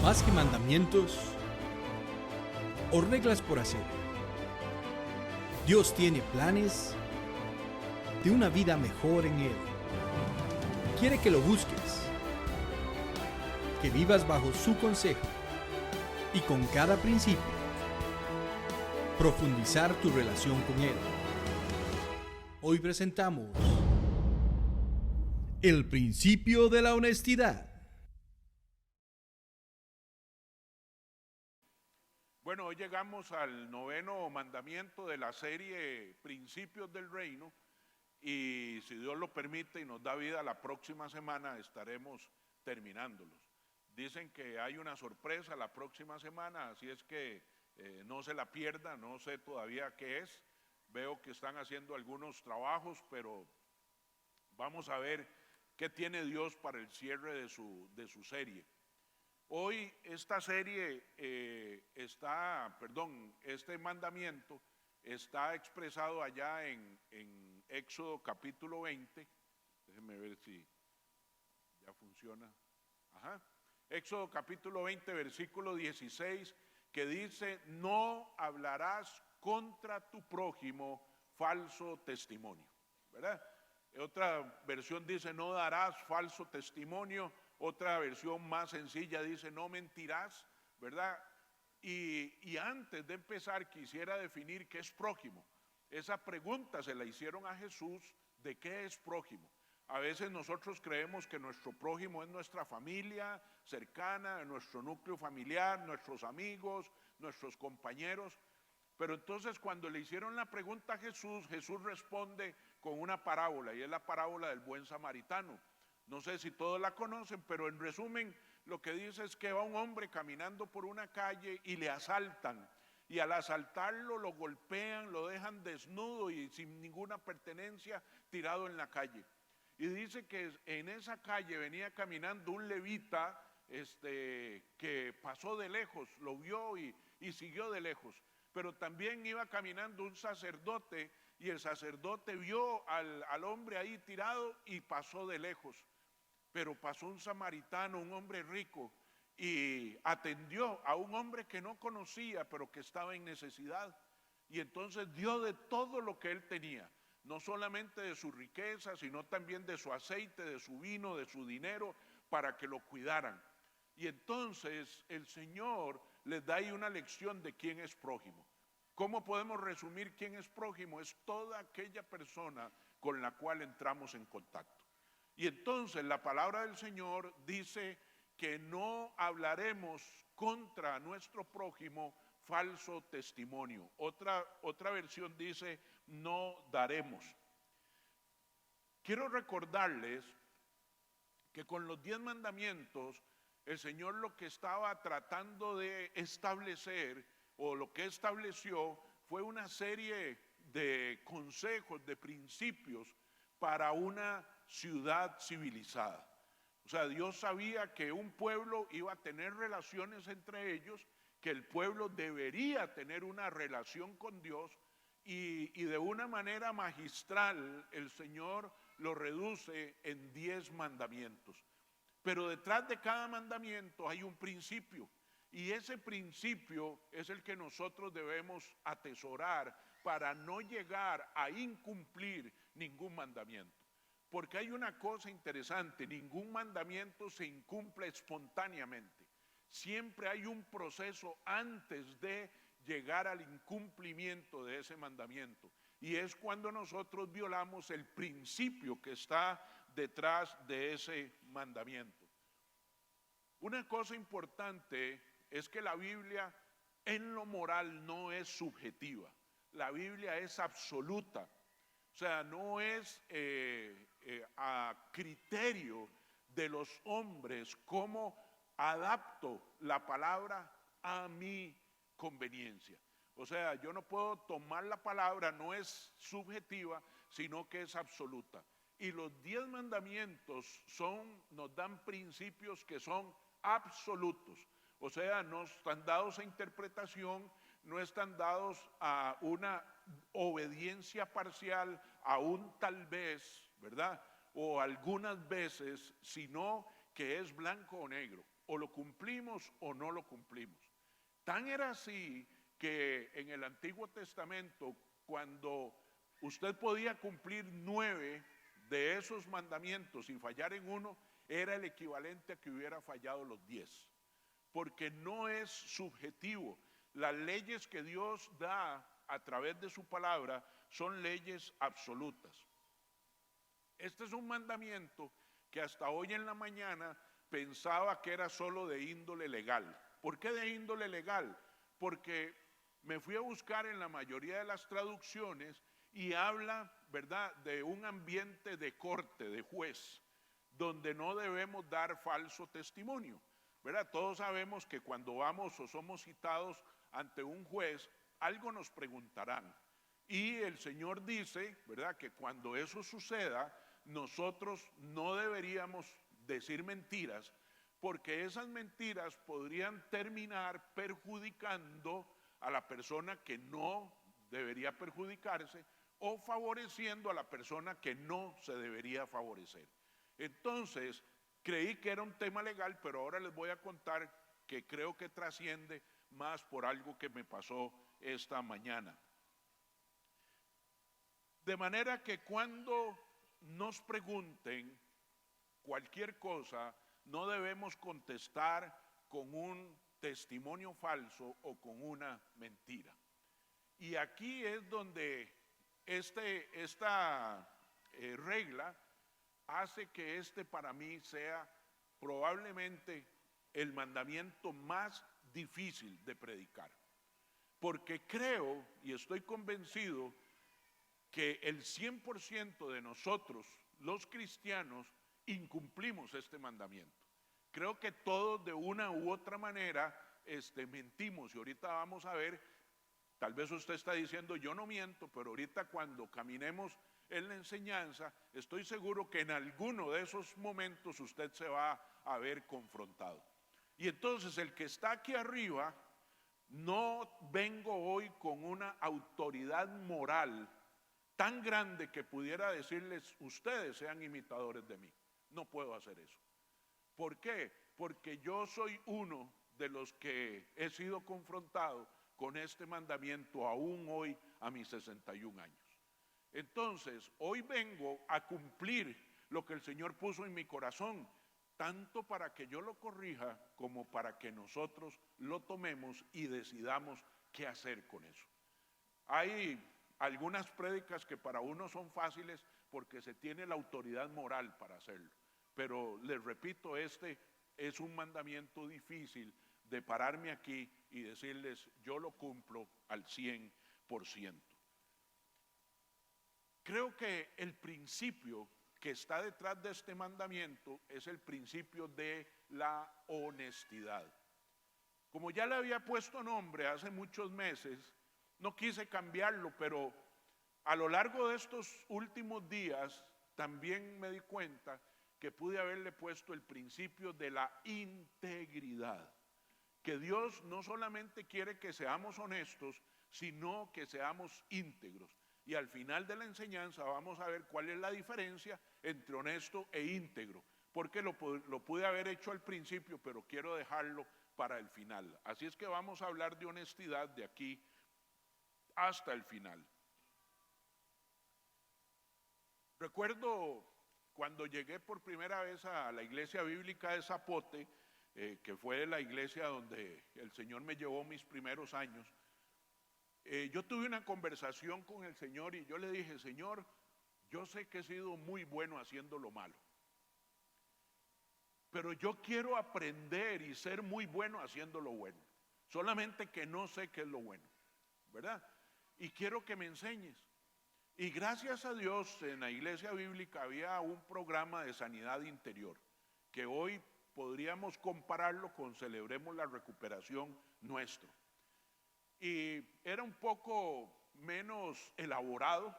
Más que mandamientos o reglas por hacer, Dios tiene planes de una vida mejor en Él. Quiere que lo busques, que vivas bajo su consejo y con cada principio profundizar tu relación con Él. Hoy presentamos el principio de la honestidad. Bueno, hoy llegamos al 9º mandamiento de la serie Principios del Reino y si Dios lo permite y nos da vida, la próxima semana estaremos terminándolos. Dicen que hay una sorpresa la próxima semana, así es que no se la pierda, no sé todavía qué es. Veo que están haciendo algunos trabajos, pero vamos a ver qué tiene Dios para el cierre de su serie. Hoy esta serie este mandamiento está expresado allá en Éxodo capítulo 20. Déjenme ver si ya funciona. Éxodo capítulo 20, versículo 16, que dice: no hablarás contra tu prójimo falso testimonio, ¿verdad? Otra versión dice: no darás falso testimonio. Otra versión más sencilla dice: no mentirás, ¿verdad? Y antes de empezar quisiera definir qué es prójimo. Esa pregunta se la hicieron a Jesús de qué es prójimo. A veces nosotros creemos que nuestro prójimo es nuestra familia cercana, nuestro núcleo familiar, nuestros amigos, nuestros compañeros. Pero entonces cuando le hicieron la pregunta a Jesús, Jesús responde con una parábola, y es la parábola del buen samaritano. No sé si todos la conocen, pero en resumen lo que dice es que va un hombre caminando por una calle y le asaltan. Y al asaltarlo lo golpean, lo dejan desnudo y sin ninguna pertenencia tirado en la calle. Y dice que en esa calle venía caminando un levita que pasó de lejos, lo vio y siguió de lejos. Pero también iba caminando un sacerdote y el sacerdote vio al hombre ahí tirado y pasó de lejos. Pero pasó un samaritano, un hombre rico, y atendió a un hombre que no conocía, pero que estaba en necesidad. Y entonces dio de todo lo que él tenía, no solamente de su riqueza, sino también de su aceite, de su vino, de su dinero, para que lo cuidaran. Y entonces el Señor les da ahí una lección de quién es prójimo. ¿Cómo podemos resumir quién es prójimo? Es toda aquella persona con la cual entramos en contacto. Y entonces la palabra del Señor dice que no hablaremos contra nuestro prójimo falso testimonio. Otra versión dice: no daremos. Quiero recordarles que con los 10 mandamientos el Señor lo que estaba tratando de establecer, o lo que estableció, fue una serie de consejos, de principios para una ciudad civilizada. O sea, Dios sabía que un pueblo iba a tener relaciones entre ellos, que el pueblo debería tener una relación con Dios, y de una manera magistral el Señor lo reduce en 10 mandamientos. Pero detrás de cada mandamiento hay un principio, y ese principio es el que nosotros debemos atesorar para no llegar a incumplir ningún mandamiento. Porque hay una cosa interesante: ningún mandamiento se incumple espontáneamente. Siempre hay un proceso antes de llegar al incumplimiento de ese mandamiento. Y es cuando nosotros violamos el principio que está detrás de ese mandamiento. Una cosa importante es que la Biblia en lo moral no es subjetiva. La Biblia es absoluta. O sea, no es a criterio de los hombres cómo adapto la palabra a mi conveniencia. O sea, yo no puedo tomar la palabra, no es subjetiva, sino que es absoluta. Y los 10 mandamientos nos dan principios que son absolutos. O sea, no están dados a interpretación, no están dados a una obediencia parcial, a un tal vez, ¿verdad? O algunas veces, sino que es blanco o negro. o lo cumplimos o no lo cumplimos. Tan era así que en el Antiguo Testamento, cuando usted podía cumplir 9 de esos mandamientos y fallar en uno, era el equivalente a que hubiera fallado los 10, porque no es subjetivo. Las leyes que Dios da a través de su palabra son leyes absolutas. Este es un mandamiento que hasta hoy en la mañana pensaba que era solo de índole legal. ¿Por qué de índole legal? Porque me fui a buscar en la mayoría de las traducciones y habla, ¿verdad?, de un ambiente de corte, de juez, donde no debemos dar falso testimonio, ¿verdad? Todos sabemos que cuando vamos o somos citados ante un juez, algo nos preguntarán. Y el Señor dice, ¿verdad?, que cuando eso suceda, nosotros no deberíamos decir mentiras, porque esas mentiras podrían terminar perjudicando a la persona que no debería perjudicarse o favoreciendo a la persona que no se debería favorecer. Entonces, creí que era un tema legal, pero ahora les voy a contar que creo que trasciende más por algo que me pasó esta mañana. De manera que cuando nos pregunten cualquier cosa, no debemos contestar con un testimonio falso o con una mentira. Y aquí es donde esta regla hace que para mí sea probablemente el mandamiento más difícil de predicar. Porque creo y estoy convencido que el 100% de nosotros, los cristianos, incumplimos este mandamiento. Creo que todos de una u otra manera mentimos, y ahorita vamos a ver, tal vez usted está diciendo yo no miento, pero ahorita cuando caminemos en la enseñanza, estoy seguro que en alguno de esos momentos usted se va a ver confrontado. Y entonces el que está aquí arriba, no vengo hoy con una autoridad moral tan grande que pudiera decirles ustedes sean imitadores de mí. No puedo hacer eso. ¿Por qué? Porque yo soy uno de los que he sido confrontado con este mandamiento aún hoy a mis 61 años. Entonces, hoy vengo a cumplir lo que el Señor puso en mi corazón, tanto para que yo lo corrija como para que nosotros lo tomemos y decidamos qué hacer con eso. Hay algunas prédicas que para uno son fáciles porque se tiene la autoridad moral para hacerlo, pero les repito, este es un mandamiento difícil de pararme aquí y decirles yo lo cumplo al 100%. Creo que el principio que está detrás de este mandamiento es el principio de la honestidad. Como ya le había puesto nombre hace muchos meses, no quise cambiarlo, pero a lo largo de estos últimos días también me di cuenta que pude haberle puesto el principio de la integridad. Que Dios no solamente quiere que seamos honestos, sino que seamos íntegros. Y al final de la enseñanza vamos a ver cuál es la diferencia entre honesto e íntegro. Porque lo pude haber hecho al principio, pero quiero dejarlo para el final. Así es que vamos a hablar de honestidad de aquí hasta el final. Recuerdo cuando llegué por primera vez a la iglesia bíblica de Zapote, que fue la iglesia donde el Señor me llevó mis primeros años, yo tuve una conversación con el Señor y yo le dije, Señor, yo sé que he sido muy bueno haciendo lo malo, pero yo quiero aprender y ser muy bueno haciendo lo bueno, solamente que no sé qué es lo bueno, ¿verdad? Y quiero que me enseñes. Y gracias a Dios en la iglesia bíblica había un programa de sanidad interior, que hoy podríamos compararlo con Celebremos la Recuperación Nuestro. Y era un poco menos elaborado,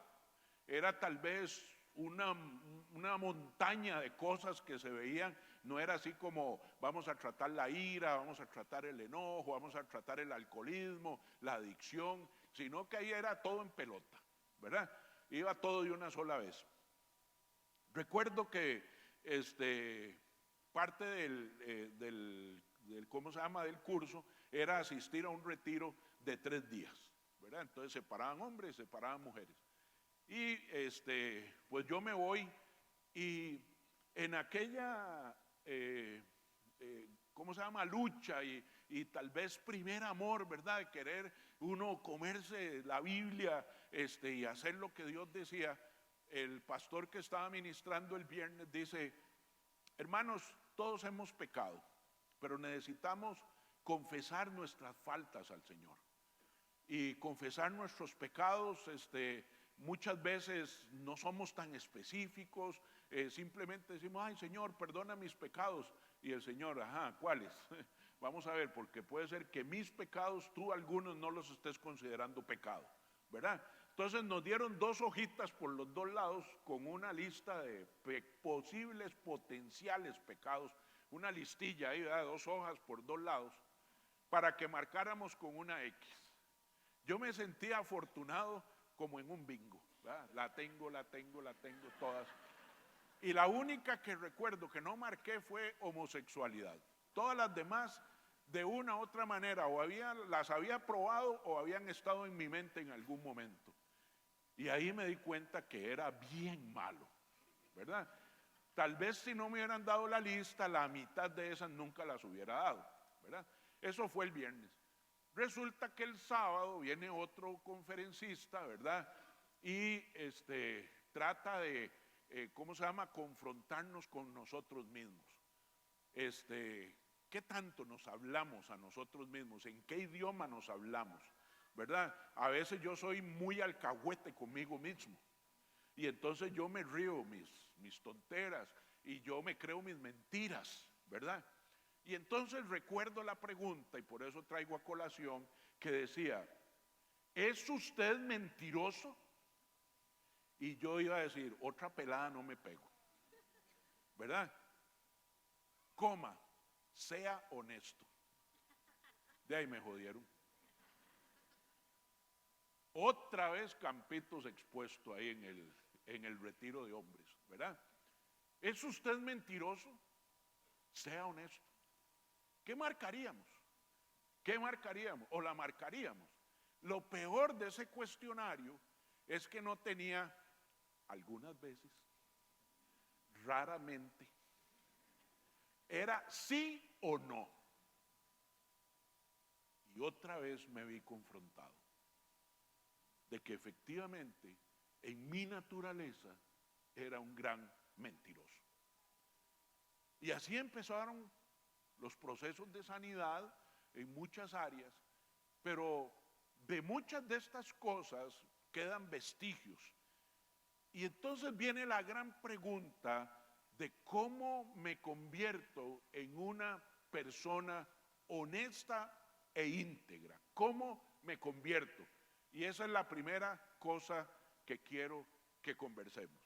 era tal vez una montaña de cosas que se veían, no era así como vamos a tratar la ira, vamos a tratar el enojo, vamos a tratar el alcoholismo, la adicción, sino que ahí era todo en pelota, ¿verdad? Iba todo de una sola vez. Recuerdo que parte ¿cómo se llama?, del curso era asistir a un retiro de 3 días, ¿verdad? Entonces separaban hombres, separaban mujeres. Y pues yo me voy y en aquella, ¿cómo se llama?, lucha y tal vez primer amor, ¿verdad?, de querer uno comerse la Biblia y hacer lo que Dios decía. El pastor que estaba ministrando el viernes dice: hermanos, todos hemos pecado, pero necesitamos confesar nuestras faltas al Señor. Y confesar nuestros pecados, muchas veces no somos tan específicos, simplemente decimos: ay, Señor, perdona mis pecados. Y el Señor: ajá, ¿cuáles? Vamos a ver, porque puede ser que mis pecados tú algunos no los estés considerando pecado, ¿verdad? Entonces nos dieron 2 hojitas por los 2 lados con una lista de posibles, potenciales pecados, una listilla ahí, ¿verdad?, 2 hojas por 2 lados, para que marcáramos con una X. Yo me sentía afortunado como en un bingo, ¿verdad? La tengo todas. Y la única que recuerdo que no marqué fue homosexualidad. Todas las demás, de una u otra manera, o las había probado o habían estado en mi mente en algún momento. Y ahí me di cuenta que era bien malo, ¿verdad? Tal vez si no me hubieran dado la lista, la mitad de esas nunca las hubiera dado, ¿verdad? Eso fue el viernes. Resulta que el sábado viene otro conferencista, ¿verdad? Y trata de, ¿cómo se llama?, confrontarnos con nosotros mismos. ¿Qué tanto nos hablamos a nosotros mismos? ¿En qué idioma nos hablamos? ¿Verdad? A veces yo soy muy alcahuete conmigo mismo. Y entonces yo me río mis tonteras y yo me creo mis mentiras, ¿verdad? Y entonces recuerdo la pregunta, y por eso traigo a colación, que decía: ¿es usted mentiroso? Y yo iba a decir: otra pelada no me pego, ¿verdad? Coma, sea honesto. De ahí me jodieron. Otra vez Campitos expuesto ahí en el retiro de hombres, ¿verdad? ¿Es usted mentiroso? Sea honesto. ¿Qué marcaríamos? ¿Qué marcaríamos? ¿O la marcaríamos? Lo peor de ese cuestionario es que no tenía, algunas veces, raramente, era sí o no. Y otra vez me vi confrontado de que efectivamente en mi naturaleza era un gran mentiroso. Y así empezaron los procesos de sanidad en muchas áreas, pero de muchas de estas cosas quedan vestigios. Y entonces viene la gran pregunta de cómo me convierto en una persona honesta e íntegra. ¿Cómo me convierto? Y esa es la primera cosa que quiero que conversemos.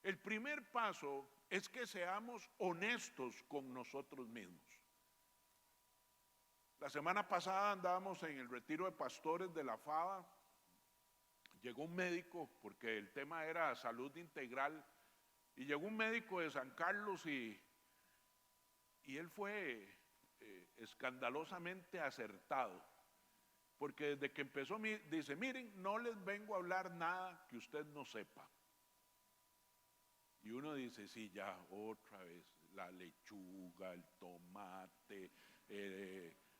El primer paso es que seamos honestos con nosotros mismos. La semana pasada andábamos en el retiro de pastores de la FABA. Llegó un médico, porque el tema era salud integral, y llegó un médico de San Carlos y él fue escandalosamente acertado. Porque desde que empezó, dice: miren, no les vengo a hablar nada que usted no sepa. Y uno dice: sí, ya, otra vez, la lechuga, el tomate,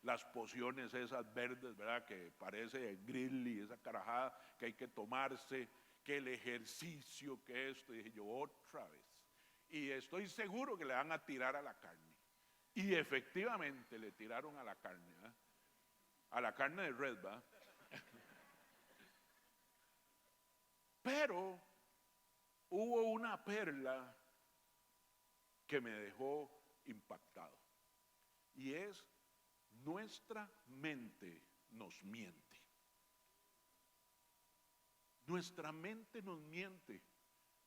las pociones esas verdes, ¿verdad?, que parece el grizzly, esa carajada que hay que tomarse, que el ejercicio, que esto. Y dije yo: otra vez. Y estoy seguro que le van a tirar a la carne. Y efectivamente le tiraron a la carne, ¿verdad? A la carne de red, ¿va? Pero hubo una perla que me dejó impactado, y es: nuestra mente nos miente. Nuestra mente nos miente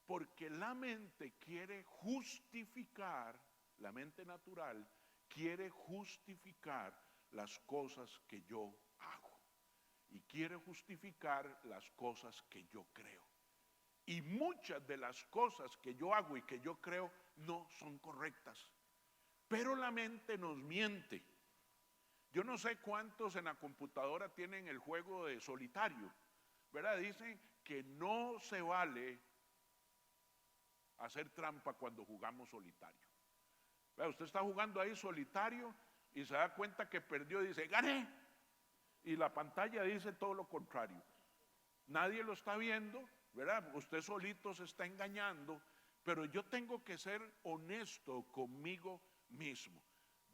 porque la mente quiere justificar, la mente natural quiere justificar las cosas que yo hago y quiere justificar las cosas que yo creo. Y muchas de las cosas que yo hago y que yo creo no son correctas. Pero la mente nos miente. Yo no sé cuántos en la computadora tienen el juego de solitario, ¿verdad? Dicen que no se vale hacer trampa cuando jugamos solitario. ¿Verdad? Usted está jugando ahí solitario y se da cuenta que perdió y dice, ¡gané! Y la pantalla dice todo lo contrario. Nadie lo está viendo, ¿verdad? Usted solito se está engañando, pero yo tengo que ser honesto conmigo mismo,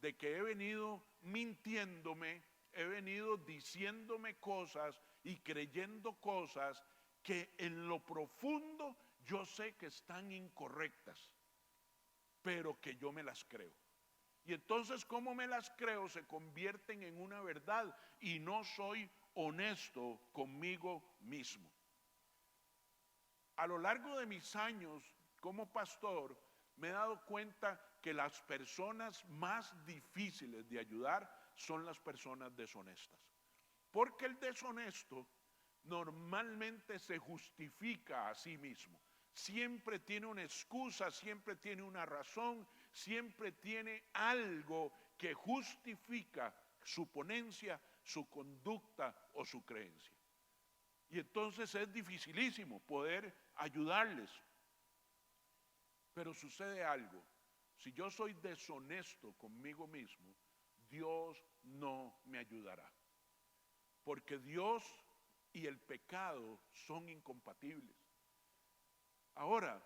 de que he venido mintiéndome, he venido diciéndome cosas y creyendo cosas que en lo profundo yo sé que están incorrectas, pero que yo me las creo. Y entonces, como me las creo, se convierten en una verdad y no soy honesto conmigo mismo. A lo largo de mis años como pastor, me he dado cuenta que las personas más difíciles de ayudar son las personas deshonestas. Porque el deshonesto normalmente se justifica a sí mismo. Siempre tiene una excusa, siempre tiene una razón, siempre tiene algo que justifica su ponencia, su conducta o su creencia. Y entonces es dificilísimo poder ayudarles. Pero sucede algo. Si yo soy deshonesto conmigo mismo, Dios no me ayudará. Porque Dios y el pecado son incompatibles. Ahora,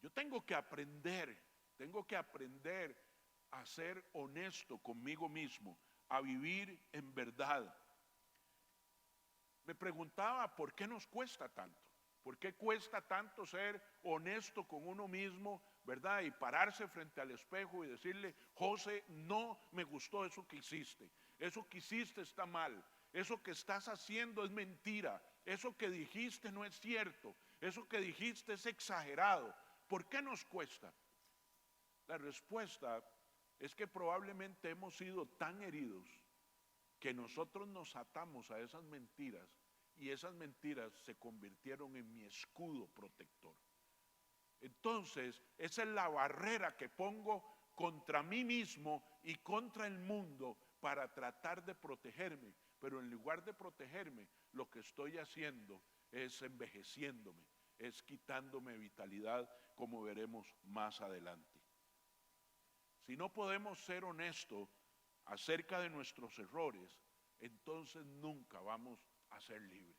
yo tengo que aprender a ser honesto conmigo mismo, a vivir en verdad. Me preguntaba, ¿por qué nos cuesta tanto? ¿Por qué cuesta tanto ser honesto con uno mismo, verdad? Y pararse frente al espejo y decirle, José, no me gustó eso que hiciste está mal, eso que estás haciendo es mentira, eso que dijiste no es cierto, eso que dijiste es exagerado. ¿Por qué nos cuesta? La respuesta es que probablemente hemos sido tan heridos que nosotros nos atamos a esas mentiras y esas mentiras se convirtieron en mi escudo protector. Entonces, esa es la barrera que pongo contra mí mismo y contra el mundo para tratar de protegerme. Pero en lugar de protegerme, lo que estoy haciendo es envejeciéndome, es quitándome vitalidad, como veremos más adelante. Si no podemos ser honestos acerca de nuestros errores, entonces nunca vamos a ser libres.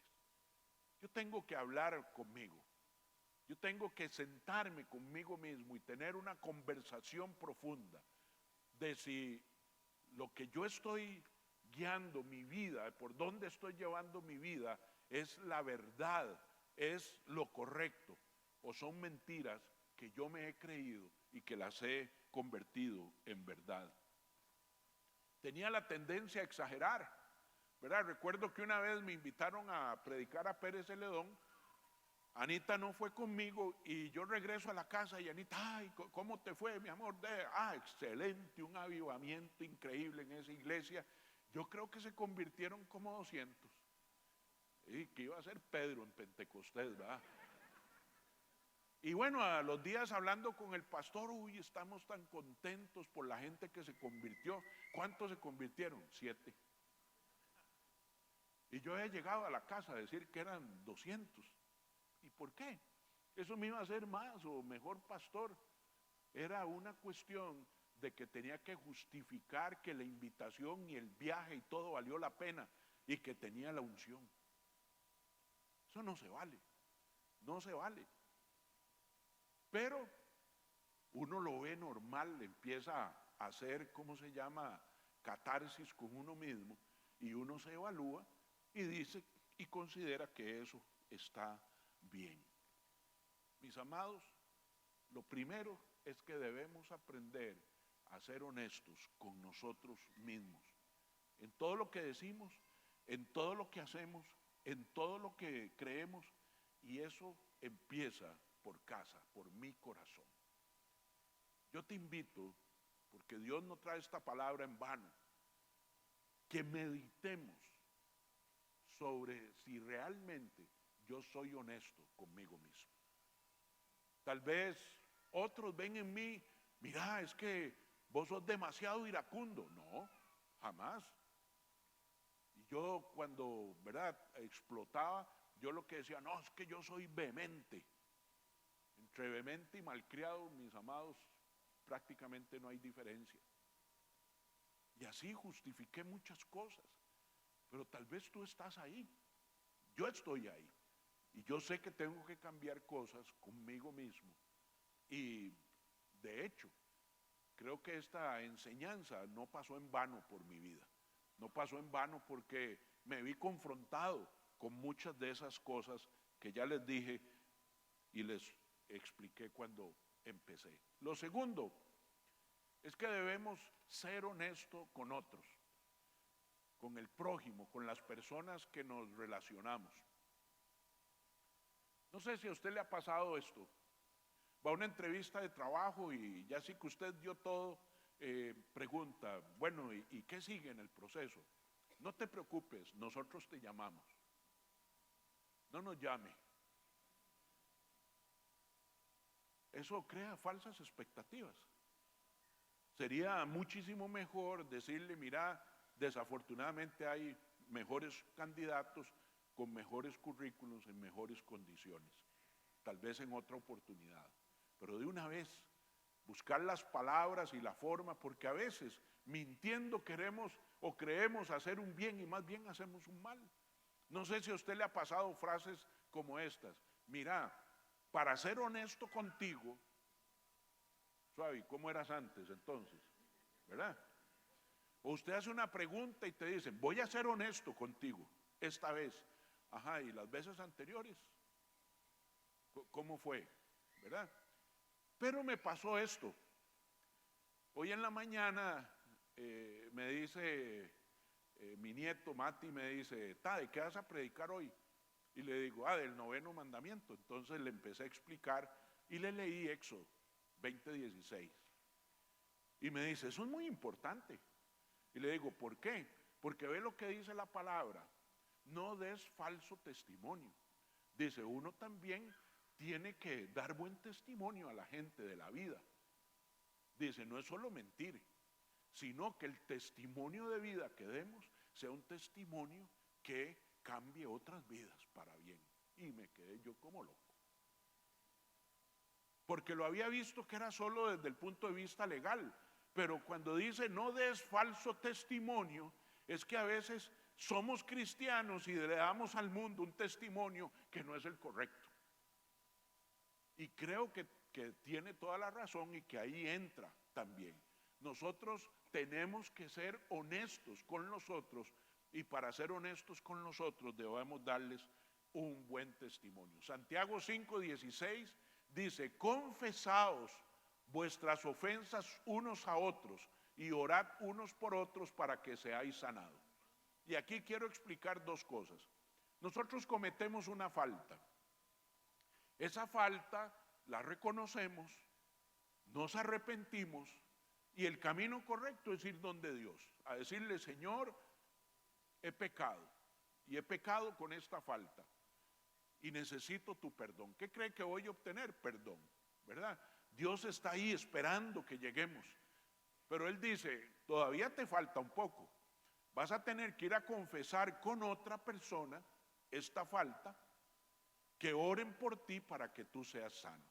Yo tengo que hablar conmigo. Yo tengo que sentarme conmigo mismo y tener una conversación profunda de si lo que yo estoy guiando mi vida, por dónde estoy llevando mi vida, es la verdad, es lo correcto, o son mentiras que yo me he creído y que las he convertido en verdad. Tenía la tendencia a exagerar, ¿verdad? Recuerdo que una vez me invitaron a predicar a Pérez Celedón. Anita no fue conmigo y yo regreso a la casa y Anita, ay, ¿cómo te fue, mi amor? Excelente, un avivamiento increíble en esa iglesia. Yo creo que se convirtieron como 200. Y que iba a ser Pedro en Pentecostés, ¿verdad? Y bueno, a los días hablando con el pastor, estamos tan contentos por la gente que se convirtió. ¿Cuántos se convirtieron? 7. Y yo he llegado a la casa a decir que eran 200. ¿Y por qué? Eso me iba a hacer más o mejor pastor. Era una cuestión de que tenía que justificar que la invitación y el viaje y todo valió la pena y que tenía la unción. Eso no se vale, no se vale. Pero uno lo ve normal, empieza a hacer, ¿cómo se llama? Catarsis con uno mismo y uno se evalúa y dice y considera que eso está bien. Mis amados, lo primero es que debemos aprender a ser honestos con nosotros mismos. En todo lo que decimos, en todo lo que hacemos, en todo lo que creemos, y eso empieza por casa, por mi corazón. Yo te invito, porque Dios no trae esta palabra en vano, que meditemos sobre si realmente yo soy honesto conmigo mismo. Tal vez otros ven en mí, mira, es que vos sos demasiado iracundo. No, jamás. Y yo cuando, ¿verdad?, explotaba, yo lo que decía, no, es que yo soy vehemente. Entre vehemente y malcriado, mis amados, prácticamente no hay diferencia. Y así justifiqué muchas cosas. Pero tal vez tú estás ahí. Yo estoy ahí. Y yo sé que tengo que cambiar cosas conmigo mismo. Y de hecho, creo que esta enseñanza no pasó en vano por mi vida. No pasó en vano porque me vi confrontado con muchas de esas cosas que ya les dije y les expliqué cuando empecé. Lo segundo es que debemos ser honestos con otros, con el prójimo, con las personas que nos relacionamos. No sé si a usted le ha pasado esto. Va a una entrevista de trabajo y ya sí que usted dio todo, pregunta, bueno, ¿y qué sigue en el proceso? No te preocupes, nosotros te llamamos. No nos llame. Eso crea falsas expectativas. Sería muchísimo mejor decirle, mira, desafortunadamente hay mejores candidatos con mejores currículos en mejores condiciones, tal vez en otra oportunidad. Pero de una vez, buscar las palabras y la forma, porque a veces mintiendo queremos o creemos hacer un bien y más bien hacemos un mal. No sé si a usted le ha pasado frases como estas, mira, para ser honesto contigo, suave, ¿cómo eras antes entonces? ¿Verdad? O usted hace una pregunta y te dicen, voy a ser honesto contigo, esta vez. Ajá, ¿y las veces anteriores? ¿Cómo fue? ¿Verdad? Pero me pasó esto. Hoy en la mañana me dice mi nieto Mati, me dice, ¿de qué vas a predicar hoy? Y le digo, del 9º mandamiento. Entonces le empecé a explicar y le leí Éxodo 20:16. Y me dice, eso es muy importante. Y le digo, ¿por qué? Porque ve lo que dice la palabra, no des falso testimonio. Dice, uno también tiene que dar buen testimonio a la gente de la vida. Dice, no es solo mentir, sino que el testimonio de vida que demos sea un testimonio que cambie otras vidas para bien. Y me quedé yo como loco. Porque lo había visto que era solo desde el punto de vista legal. Pero cuando dice no des falso testimonio, es que a veces somos cristianos y le damos al mundo un testimonio que no es el correcto. Y creo que tiene toda la razón y que ahí entra también. Nosotros tenemos que ser honestos con los otros y para ser honestos con los otros debemos darles un buen testimonio. Santiago 5:16 dice, confesaos vuestras ofensas unos a otros y orad unos por otros para que seáis sanados. Y aquí quiero explicar dos cosas. Nosotros cometemos una falta. Esa falta la reconocemos, nos arrepentimos y el camino correcto es ir donde Dios, a decirle, Señor, he pecado y he pecado con esta falta y necesito tu perdón. ¿Qué cree que voy a obtener? Perdón, ¿verdad? Dios está ahí esperando que lleguemos, pero Él dice, todavía te falta un poco. Vas a tener que ir a confesar con otra persona esta falta, que oren por ti para que tú seas sano.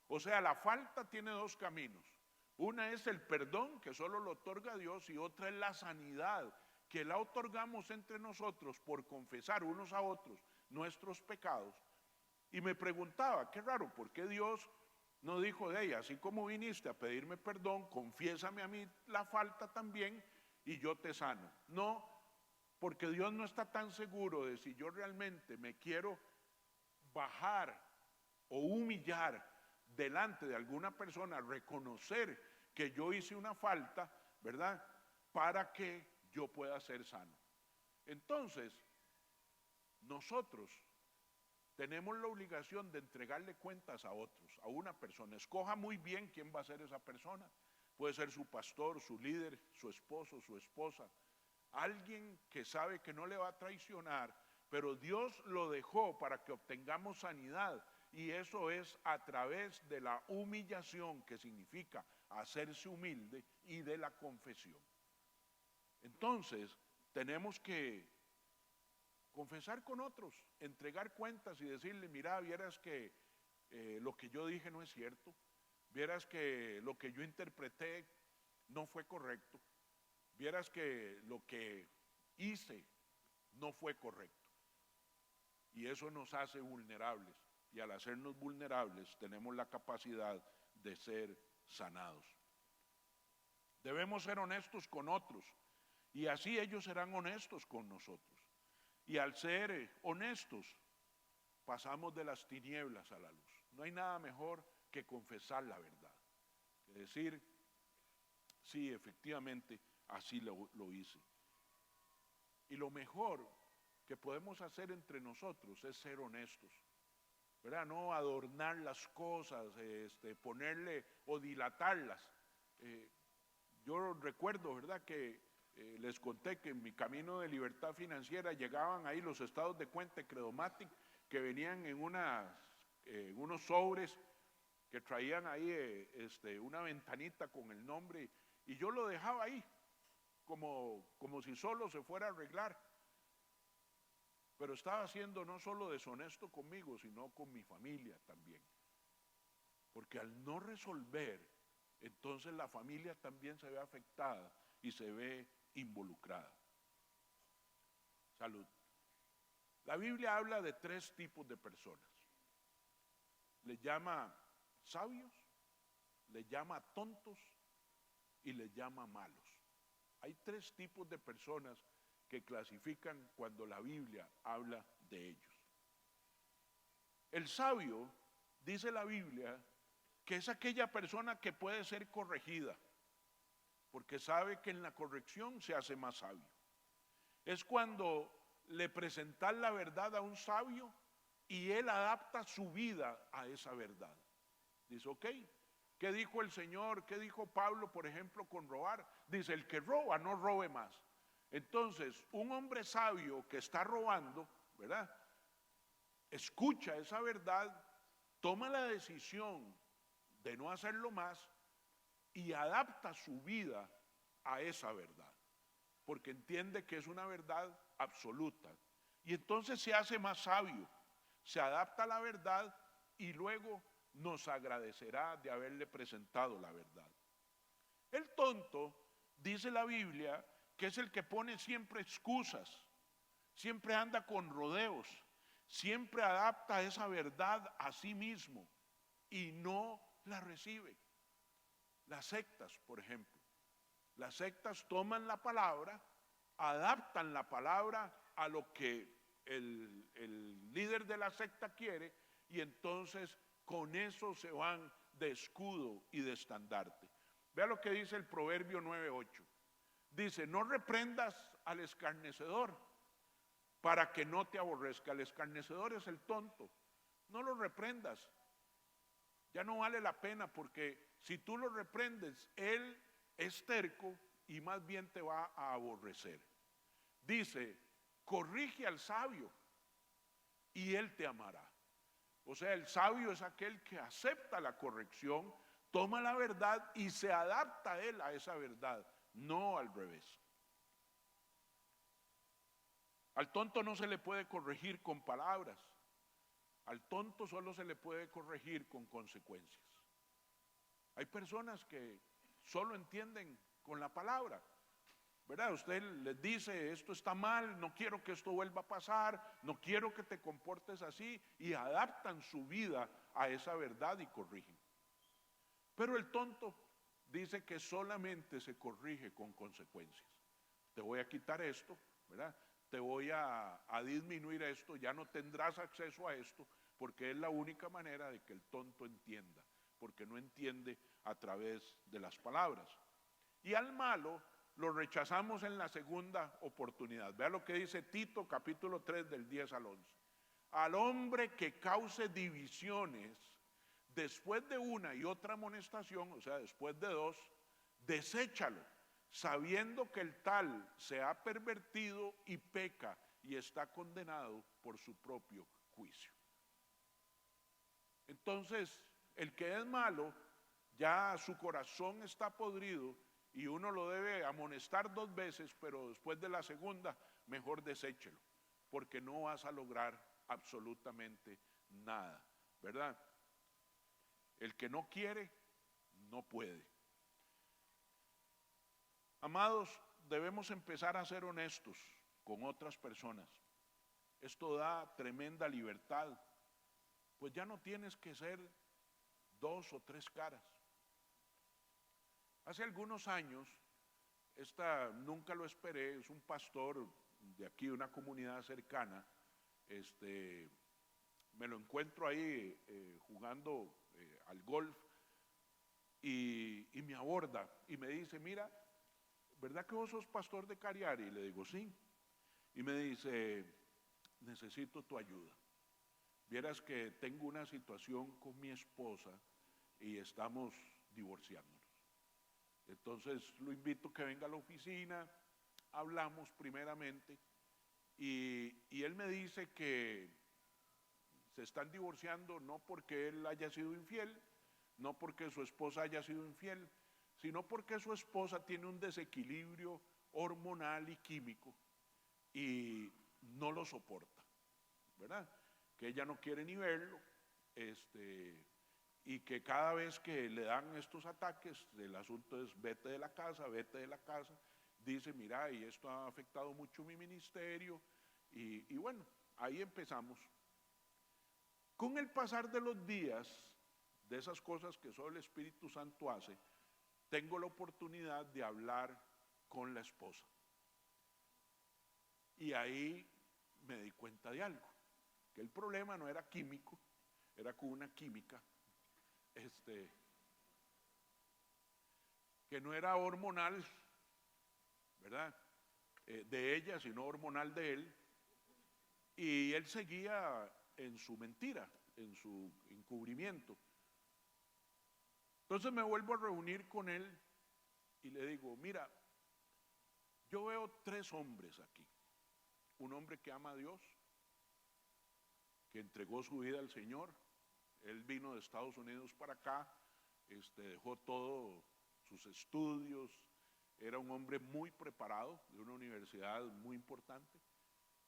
O sea, la falta tiene dos caminos. Una es el perdón, que solo lo otorga Dios, y otra es la sanidad, que la otorgamos entre nosotros por confesar unos a otros nuestros pecados. Y me preguntaba, qué raro, ¿por qué Dios no dijo de ella, así como viniste a pedirme perdón, confiésame a mí la falta también y yo te sano? No, porque Dios no está tan seguro de si yo realmente me quiero bajar o humillar delante de alguna persona, reconocer que yo hice una falta, ¿verdad? Para que yo pueda ser sano. Entonces, nosotros tenemos la obligación de entregarle cuentas a otros, a una persona. Escoja muy bien quién va a ser esa persona. Puede ser su pastor, su líder, su esposo, su esposa. Alguien que sabe que no le va a traicionar, pero Dios lo dejó para que obtengamos sanidad. Y eso es a través de la humillación, que significa a hacerse humilde y de la confesión. Entonces, tenemos que confesar con otros, entregar cuentas y decirle, mira, vieras que lo que yo dije no es cierto, vieras que lo que yo interpreté no fue correcto, vieras que lo que hice no fue correcto. Y eso nos hace vulnerables. Y al hacernos vulnerables tenemos la capacidad de ser sanados. Debemos ser honestos con otros y así ellos serán honestos con nosotros. Y al ser honestos pasamos de las tinieblas a la luz. No hay nada mejor que confesar la verdad, que decir, sí, efectivamente, así lo hice. Y lo mejor que podemos hacer entre nosotros es ser honestos, ¿verdad? No adornar las cosas, ponerle o dilatarlas. Yo recuerdo, ¿verdad?, que les conté que en mi camino de libertad financiera llegaban ahí los estados de cuenta de Credomatic que venían en unos sobres que traían ahí una ventanita con el nombre y yo lo dejaba ahí como si solo se fuera a arreglar. Pero estaba siendo no solo deshonesto conmigo, sino con mi familia también. Porque al no resolver, entonces la familia también se ve afectada y se ve involucrada. Salud. La Biblia habla de 3 tipos de personas. Le llama sabios, le llama tontos y le llama malos. Hay 3 tipos de personas que clasifican cuando la Biblia habla de ellos. El sabio, dice la Biblia, que es aquella persona que puede ser corregida, porque sabe que en la corrección se hace más sabio. Es cuando le presentas la verdad a un sabio y él adapta su vida a esa verdad. Dice, ok, ¿qué dijo el Señor? ¿Qué dijo Pablo, por ejemplo, con robar? Dice, el que roba no robe más. Entonces, un hombre sabio que está robando, ¿verdad?, escucha esa verdad, toma la decisión de no hacerlo más y adapta su vida a esa verdad, porque entiende que es una verdad absoluta. Y entonces se hace más sabio, se adapta a la verdad y luego nos agradecerá de haberle presentado la verdad. El tonto, dice la Biblia, que es el que pone siempre excusas, siempre anda con rodeos, siempre adapta esa verdad a sí mismo y no la recibe. Las sectas, por ejemplo, las sectas toman la palabra, adaptan la palabra a lo que el líder de la secta quiere y entonces con eso se van de escudo y de estandarte. Vea lo que dice el Proverbio 9:8. Dice, no reprendas al escarnecedor para que no te aborrezca. El escarnecedor es el tonto. No lo reprendas. Ya no vale la pena porque si tú lo reprendes, él es terco y más bien te va a aborrecer. Dice, corrige al sabio y él te amará. O sea, el sabio es aquel que acepta la corrección, toma la verdad y se adapta él a esa verdad. No al revés. Al tonto no se le puede corregir con palabras. Al tonto solo se le puede corregir con consecuencias. Hay personas que solo entienden con la palabra, ¿verdad? Usted les dice, esto está mal, no quiero que esto vuelva a pasar, no quiero que te comportes así, y adaptan su vida a esa verdad y corrigen. Pero el tonto dice que solamente se corrige con consecuencias. Te voy a quitar esto, ¿verdad? Te voy a disminuir esto, ya no tendrás acceso a esto, porque es la única manera de que el tonto entienda, porque no entiende a través de las palabras. Y al malo lo rechazamos en la segunda oportunidad. Vea lo que dice Tito capítulo 3 del 10 al 11. Al hombre que cause divisiones después de una y otra amonestación, o sea, después de 2, deséchalo, sabiendo que el tal se ha pervertido y peca y está condenado por su propio juicio. Entonces, el que es malo ya su corazón está podrido y uno lo debe amonestar 2 veces, pero después de la segunda, mejor deséchelo, porque no vas a lograr absolutamente nada, ¿verdad? El que no quiere, no puede. Amados, debemos empezar a ser honestos con otras personas. Esto da tremenda libertad, pues ya no tienes que ser 2 o 3 caras. Hace algunos años, nunca lo esperé, es un pastor de aquí, de una comunidad cercana, me lo encuentro ahí jugando al golf y me aborda y me dice, mira, ¿verdad que vos sos pastor de Cariari? Y le digo, sí. Y me dice, necesito tu ayuda. Vieras que tengo una situación con mi esposa y estamos divorciándonos. Entonces lo invito a que venga a la oficina, hablamos primeramente y él me dice que se están divorciando no porque él haya sido infiel, no porque su esposa haya sido infiel, sino porque su esposa tiene un desequilibrio hormonal y químico y no lo soporta, ¿verdad? Que ella no quiere ni verlo, y que cada vez que le dan estos ataques, el asunto es vete de la casa, dice, mira, y esto ha afectado mucho mi ministerio, y bueno, ahí empezamos. Con el pasar de los días, de esas cosas que solo el Espíritu Santo hace, tengo la oportunidad de hablar con la esposa. Y ahí me di cuenta de algo, que el problema no era químico, era con una química, que no era hormonal, ¿verdad? De ella, sino hormonal de él. Y él seguía en su mentira, en su encubrimiento. Entonces me vuelvo a reunir con él y le digo, mira, yo veo 3 hombres aquí. Un hombre que ama a Dios, que entregó su vida al Señor. Él vino de Estados Unidos para acá, dejó todos sus estudios, era un hombre muy preparado, de una universidad muy importante.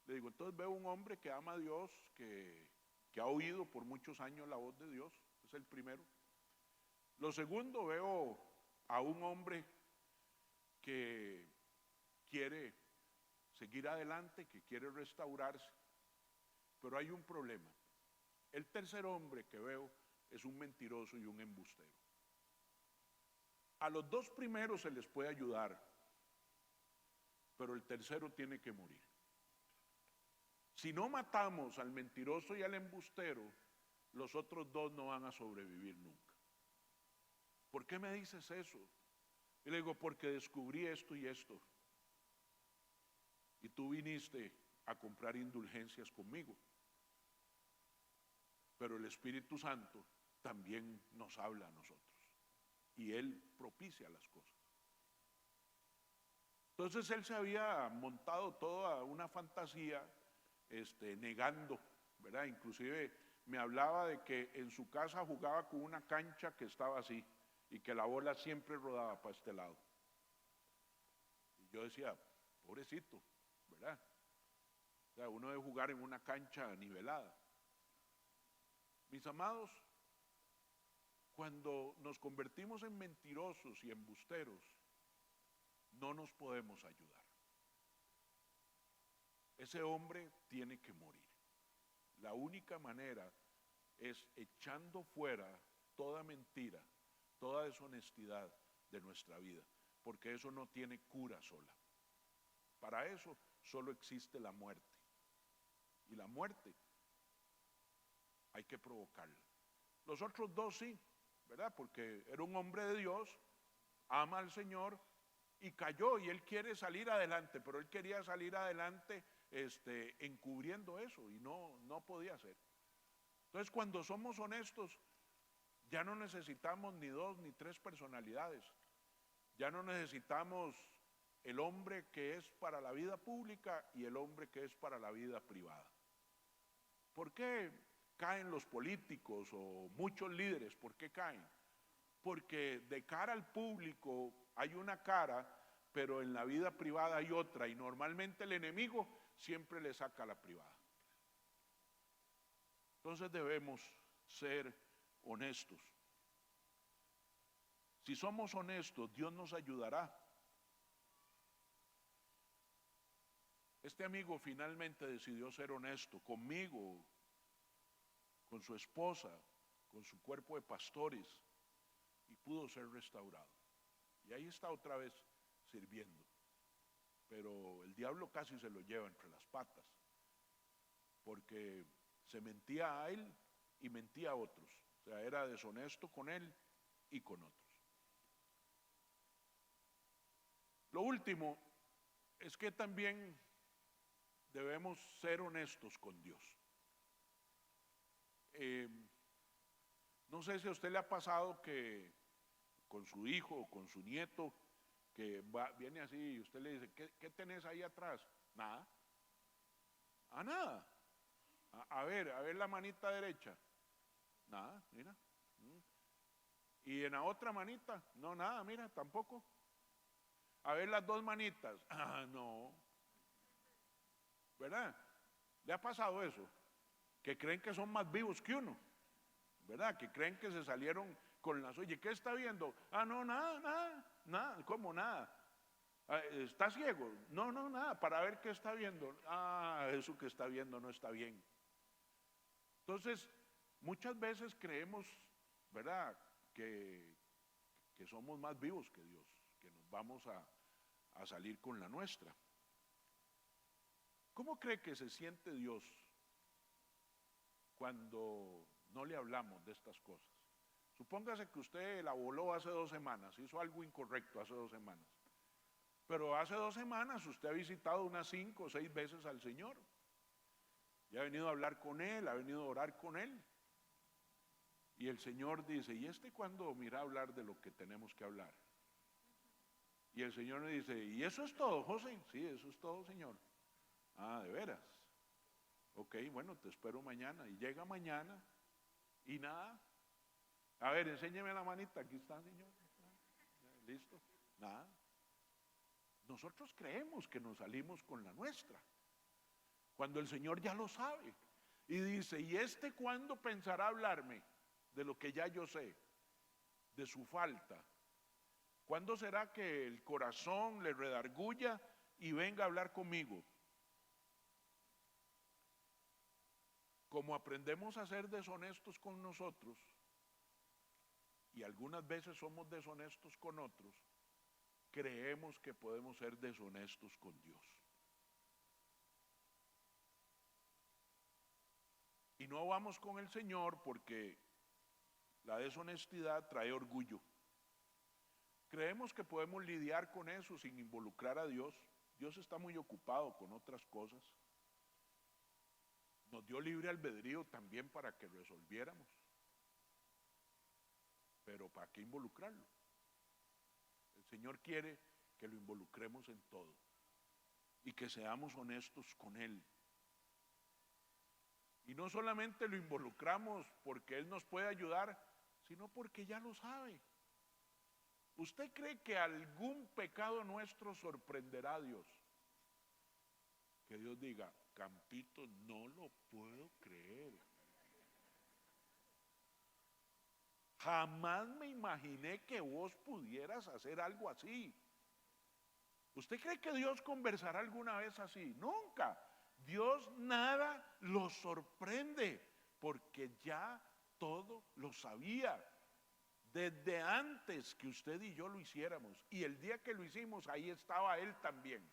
Le digo, entonces veo un hombre que ama a Dios, que ha oído por muchos años la voz de Dios, es el primero. Lo segundo, veo a un hombre que quiere seguir adelante, que quiere restaurarse, pero hay un problema. El tercer hombre que veo es un mentiroso y un embustero. A los 2 primeros se les puede ayudar, pero el tercero tiene que morir. Si no matamos al mentiroso y al embustero, los otros 2 no van a sobrevivir nunca. ¿Por qué me dices eso? Y le digo, porque descubrí esto y esto. Y tú viniste a comprar indulgencias conmigo. Pero el Espíritu Santo también nos habla a nosotros. Y Él propicia las cosas. Entonces él se había montado toda una fantasía, negando, ¿verdad? Inclusive me hablaba de que en su casa jugaba con una cancha que estaba así y que la bola siempre rodaba para este lado. Y yo decía, pobrecito, ¿verdad? O sea, uno debe jugar en una cancha nivelada. Mis amados, cuando nos convertimos en mentirosos y embusteros, no nos podemos ayudar. Ese hombre tiene que morir. La única manera es echando fuera toda mentira, toda deshonestidad de nuestra vida, porque eso no tiene cura sola. Para eso solo existe la muerte. Y la muerte hay que provocarla. Los otros 2 sí, ¿verdad? Porque era un hombre de Dios, ama al Señor y cayó y él quiere salir adelante, pero él quería salir adelante encubriendo eso y no podía hacer. Entonces, cuando somos honestos, ya no necesitamos ni 2 ni 3 personalidades. Ya no necesitamos el hombre que es para la vida pública y el hombre que es para la vida privada. ¿Por qué caen los políticos o muchos líderes? ¿Por qué caen? porque de cara al público hay una cara, pero en la vida privada hay otra, y normalmente el enemigo siempre le saca la privada. Entonces debemos ser honestos. Si somos honestos, Dios nos ayudará. Este amigo finalmente decidió ser honesto conmigo, con su esposa, con su cuerpo de pastores, y pudo ser restaurado. Y ahí está otra vez sirviendo. Pero el diablo casi se lo lleva entre las patas, porque se mentía a él y mentía a otros. O sea, era deshonesto con él y con otros. Lo último es que también debemos ser honestos con Dios. No sé si a usted le ha pasado que con su hijo o con su nieto, que viene así y usted le dice, ¿qué tenés ahí atrás? Nada. Nada. A ver la manita derecha. Nada, mira. Y en la otra manita, no, nada, mira, tampoco. A ver las dos manitas. No. ¿Verdad? ¿Le ha pasado eso? Que creen que son más vivos que uno. ¿Verdad? Que creen que se salieron con las... Oye, ¿qué está viendo? No, nada. ¿Cómo nada? ¿Está ciego? No, nada. Para ver qué está viendo. Eso que está viendo no está bien. Entonces, muchas veces creemos, ¿verdad? Que somos más vivos que Dios, que nos vamos a salir con la nuestra. ¿Cómo cree que se siente Dios cuando no le hablamos de estas cosas? Supóngase que usted la voló hace 2 semanas, hizo algo incorrecto hace 2 semanas. Pero hace 2 semanas usted ha visitado unas 5 o 6 veces al Señor. Y ha venido a hablar con Él, ha venido a orar con Él. Y el Señor dice, ¿y cuándo mira a hablar de lo que tenemos que hablar? Y el Señor le dice, ¿y eso es todo, José? Sí, eso es todo, Señor. ¿De veras? Ok, bueno, te espero mañana. Y llega mañana y nada. A ver, enséñeme la manita. Aquí está, Señor. ¿Listo? Nada. Nosotros creemos que nos salimos con la nuestra, cuando el Señor ya lo sabe. Y dice, ¿y cuándo pensará hablarme de lo que ya yo sé? De su falta. ¿Cuándo será que el corazón le redarguya y venga a hablar conmigo? Como aprendemos a ser deshonestos con nosotros, y algunas veces somos deshonestos con otros, creemos que podemos ser deshonestos con Dios. Y no vamos con el Señor porque la deshonestidad trae orgullo. Creemos que podemos lidiar con eso sin involucrar a Dios. Dios está muy ocupado con otras cosas. Nos dio libre albedrío también para que resolviéramos. Pero ¿para qué involucrarlo? El Señor quiere que lo involucremos en todo y que seamos honestos con Él. Y no solamente lo involucramos porque Él nos puede ayudar, sino porque ya lo sabe. ¿Usted cree que algún pecado nuestro sorprenderá a Dios? Que Dios diga, Campito, no lo puedo creer. Jamás me imaginé que vos pudieras hacer algo así. ¿Usted cree que Dios conversará alguna vez así? Nunca. Dios nada lo sorprende, porque ya todo lo sabía. Desde antes que usted y yo lo hiciéramos. Y el día que lo hicimos, ahí estaba Él también.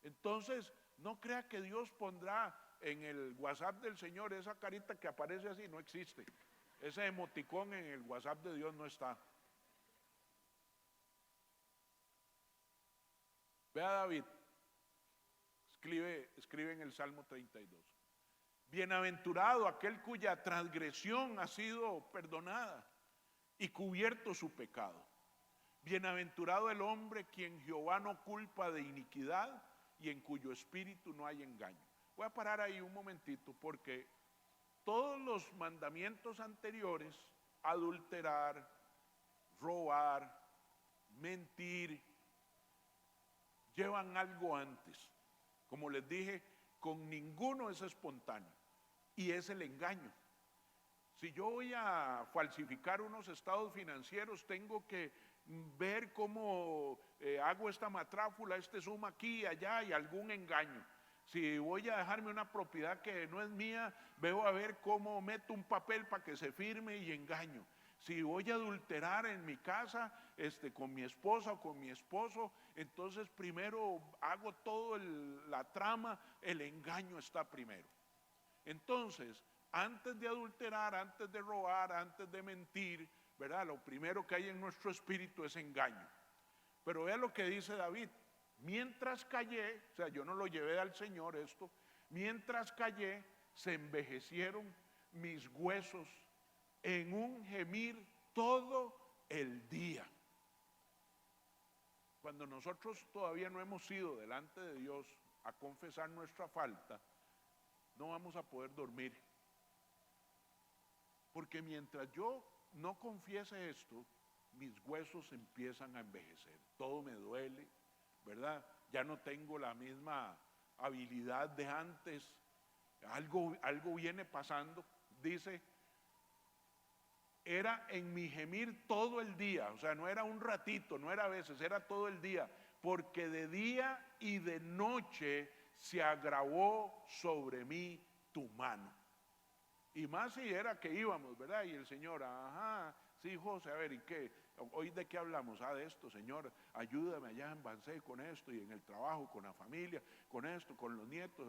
Entonces, no crea que Dios pondrá en el WhatsApp del Señor esa carita que aparece así, no existe. Ese emoticón en el WhatsApp de Dios no está. Vea David, escribe en el Salmo 32. Bienaventurado aquel cuya transgresión ha sido perdonada y cubierto su pecado. Bienaventurado el hombre quien Jehová no culpa de iniquidad y en cuyo espíritu no hay engaño. Voy a parar ahí un momentito porque todos los mandamientos anteriores, adulterar, robar, mentir, llevan algo antes. Como les dije, con ninguno es espontáneo y es el engaño. Si yo voy a falsificar unos estados financieros, tengo que ver cómo hago esta matráfula, este suma aquí y allá y algún engaño. Si voy a dejarme una propiedad que no es mía, veo a ver cómo meto un papel para que se firme y engaño. Si voy a adulterar en mi casa con mi esposa o con mi esposo, entonces primero hago todo la trama, el engaño está primero. Entonces, antes de adulterar, antes de robar, antes de mentir, ¿verdad? Lo primero que hay en nuestro espíritu es engaño. Pero vea lo que dice David. Mientras callé, o sea, yo no lo llevé al Señor esto, mientras callé, se envejecieron mis huesos en un gemir todo el día. Cuando nosotros todavía no hemos ido delante de Dios a confesar nuestra falta, no vamos a poder dormir. Porque mientras yo no confiese esto, mis huesos empiezan a envejecer. Todo me duele, ¿verdad? Ya no tengo la misma habilidad de antes. Algo viene pasando. Dice, era en mi gemir todo el día. O sea, no era un ratito, no era a veces, era todo el día. Porque de día y de noche se agravó sobre mí tu mano. Y más si era que íbamos, ¿verdad? Y el Señor, ajá, sí, José, a ver, ¿y qué? ¿Hoy de qué hablamos? De esto, Señor, ayúdame allá en Bansé con esto, y en el trabajo, con la familia, con esto, con los nietos,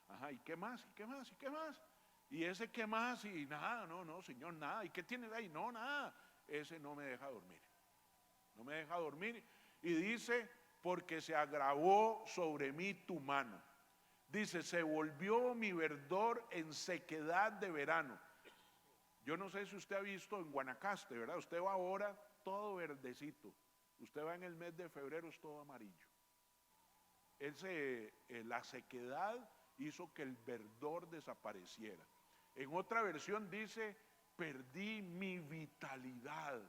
ajá, ¿y qué más? ¿Y qué más? ¿Y qué más? Y ese qué más, y nada, no, Señor, nada. ¿Y qué tienes ahí? No, nada. Ese no me deja dormir. No me deja dormir. Y dice, porque se agravó sobre mí tu mano. Dice, se volvió mi verdor en sequedad de verano. Yo no sé si usted ha visto en Guanacaste, ¿verdad? Usted va ahora todo verdecito. Usted va en el mes de febrero, es todo amarillo. La sequedad hizo que el verdor desapareciera. En otra versión dice, perdí mi vitalidad.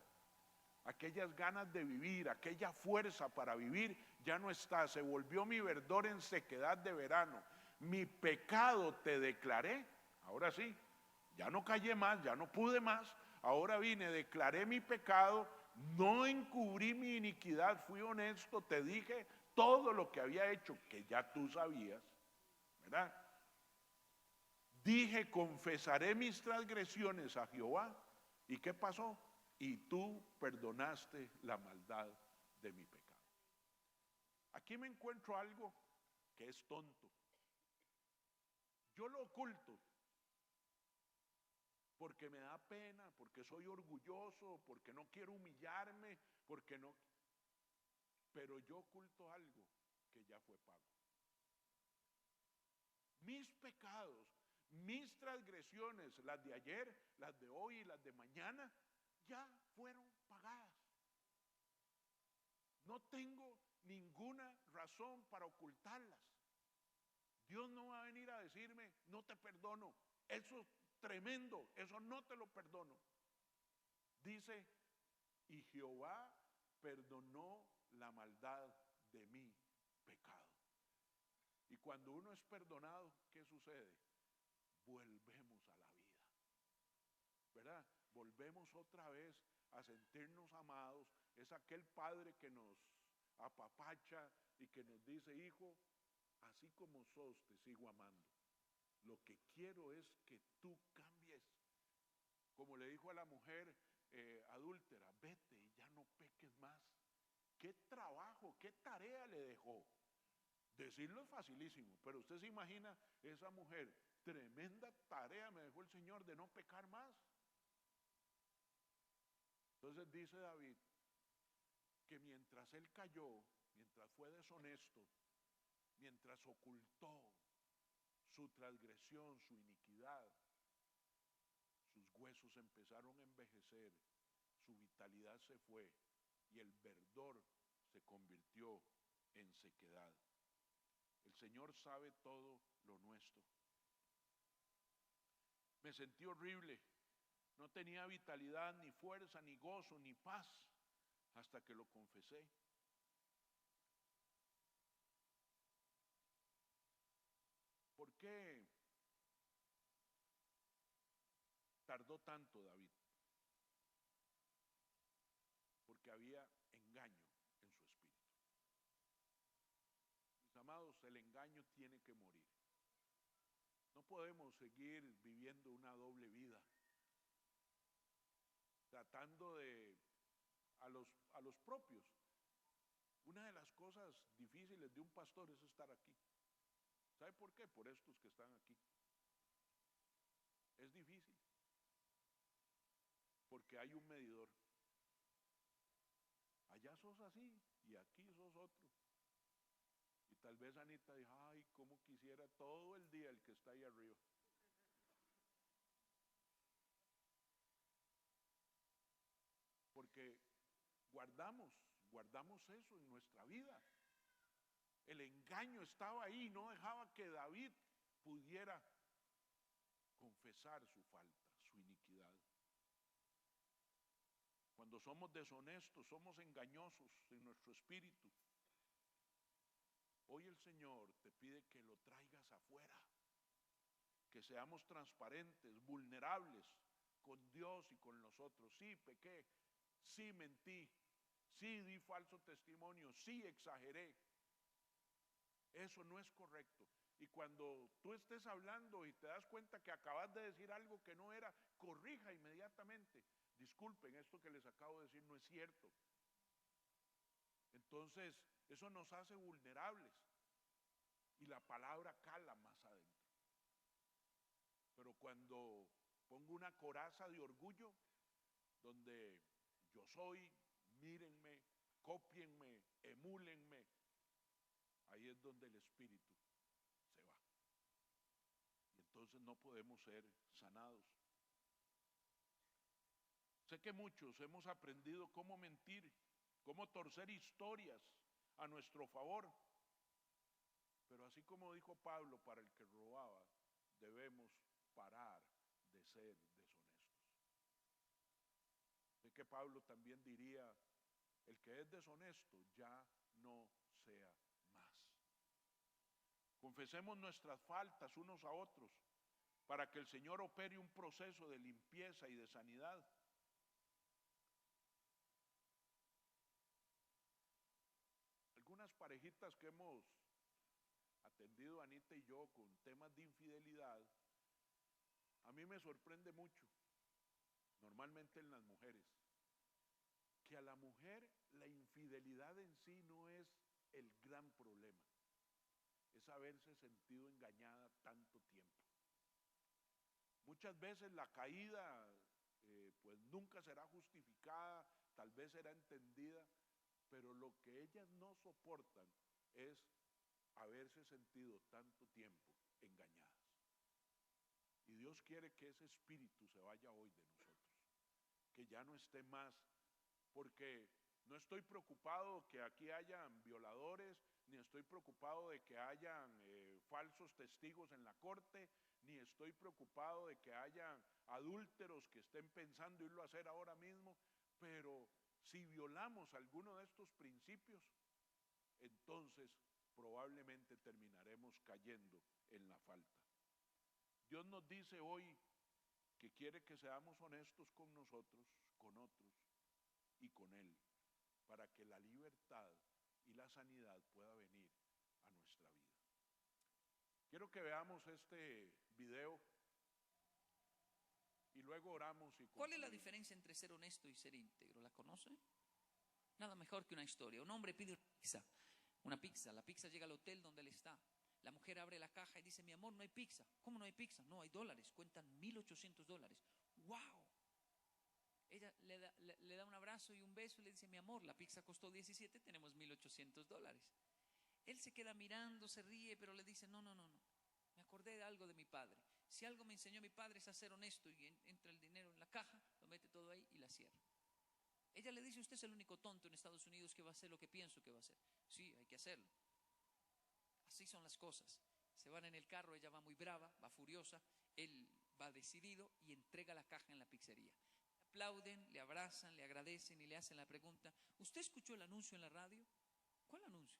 Aquellas ganas de vivir, aquella fuerza para vivir, ya no está. Se volvió mi verdor en sequedad de verano. Mi pecado te declaré. Ahora sí, ya no callé más, ya no pude más. Ahora vine, declaré mi pecado, no encubrí mi iniquidad, fui honesto, te dije todo lo que había hecho, que ya tú sabías, ¿verdad? Dije, confesaré mis transgresiones a Jehová. ¿Y qué pasó? Y tú perdonaste la maldad de mi pecado. Aquí me encuentro algo que es tonto. Yo lo oculto porque me da pena, porque soy orgulloso, porque no quiero humillarme, porque no. Pero yo oculto algo que ya fue pago. Mis pecados, mis transgresiones, las de ayer, las de hoy y las de mañana, ya fueron pagadas. No tengo ninguna razón para ocultarlas. Dios no va a venir a decirme, no te perdono. Eso es tremendo, eso no te lo perdono. Dice, y Jehová perdonó la maldad de mi pecado. Y cuando uno es perdonado, ¿qué sucede? Volvemos a la vida, ¿verdad? Volvemos otra vez a sentirnos amados. Es aquel padre que nos apapacha y que nos dice, hijo, así como sos, te sigo amando. Lo que quiero es que tú cambies. Como le dijo a la mujer adúltera, vete y ya no peques más. ¿Qué trabajo, qué tarea le dejó? Decirlo es facilísimo, pero usted se imagina esa mujer, tremenda tarea me dejó el Señor de no pecar más. Entonces dice David que mientras él cayó, mientras fue deshonesto, mientras ocultó su transgresión, su iniquidad, sus huesos empezaron a envejecer, su vitalidad se fue y el verdor se convirtió en sequedad. El Señor sabe todo lo nuestro. Me sentí horrible, no tenía vitalidad, ni fuerza, ni gozo, ni paz. hasta que lo confesé. ¿Por qué tardó tanto David? Porque había engaño en su espíritu. Mis amados, el engaño tiene que morir. No podemos seguir viviendo una doble vida, tratando de a los propios. Una de las cosas difíciles de un pastor es estar aquí. ¿Sabe por qué? Por estos que están aquí. Es difícil, porque hay un medidor. Allá sos así y aquí sos otro. Y tal vez Anita dijo, ay, cómo quisiera todo el día el que está ahí arriba. Porque guardamos eso en nuestra vida. El engaño estaba ahí, no dejaba que David pudiera confesar su falta, su iniquidad. Cuando somos deshonestos, somos engañosos en nuestro espíritu. Hoy el Señor te pide que lo traigas afuera, que seamos transparentes, vulnerables con Dios y con los otros. Sí, pequé, sí mentí, sí di falso testimonio, sí exageré. Eso no es correcto. Y cuando tú estés hablando y te das cuenta que acabas de decir algo que no era, corrija inmediatamente. Disculpen, esto que les acabo de decir no es cierto. Entonces, eso nos hace vulnerables y la palabra cala más adentro. Pero cuando pongo una coraza de orgullo, donde yo soy, mírenme, cópienme, emúlenme, ahí es donde el espíritu se va. Y entonces no podemos ser sanados. Sé que muchos hemos aprendido cómo mentir, cómo torcer historias a nuestro favor. Pero así como dijo Pablo, para el que robaba, debemos parar de ser deshonestos. Sé que Pablo también diría, el que es deshonesto ya no sea más. Confesemos nuestras faltas unos a otros para que el Señor opere un proceso de limpieza y de sanidad. Algunas parejitas que hemos atendido Anita y yo con temas de infidelidad, a mí me sorprende mucho, normalmente en las mujeres, que a la mujer la infidelidad en sí no es el gran problema, es haberse sentido engañada tanto tiempo. Muchas veces la caída pues nunca será justificada, tal vez será entendida, pero lo que ellas no soportan es haberse sentido tanto tiempo engañadas. Y Dios quiere que ese espíritu se vaya hoy de nosotros, que ya no esté más, porque no estoy preocupado que aquí hayan violadores, ni estoy preocupado de que hayan falsos testigos en la corte, ni estoy preocupado de que hayan adúlteros que estén pensando irlo a hacer ahora mismo, pero si violamos alguno de estos principios, entonces probablemente terminaremos cayendo en la falta. Dios nos dice hoy que quiere que seamos honestos con nosotros, con otros y con Él, para que la libertad y la sanidad pueda venir a nuestra vida. Quiero que veamos este video y luego oramos y concluimos. ¿Cuál es la diferencia entre ser honesto y ser íntegro? ¿La conoce? Nada mejor que una historia. Un hombre pide una pizza. La pizza llega al hotel donde él está. La mujer abre la caja y dice, mi amor, no hay pizza. ¿Cómo no hay pizza? No, hay dólares. Cuentan $1,800. ¡Wow! Ella le da un abrazo y un beso y le dice, mi amor, la pizza costó 17, tenemos $1,800. Él se queda mirando, se ríe, pero le dice, no. Me acordé de algo de mi padre. Si algo me enseñó mi padre es a ser honesto, y entra el dinero en la caja, lo mete todo ahí y la cierra. Ella le dice, usted es el único tonto en Estados Unidos que va a hacer lo que pienso que va a hacer. Sí, hay que hacerlo. Así son las cosas. Se van en el carro, ella va muy brava, va furiosa, él va decidido y entrega la caja en la pizzería. aplauden, le abrazan, le agradecen y le hacen la pregunta: ¿usted escuchó el anuncio en la radio? ¿Cuál anuncio?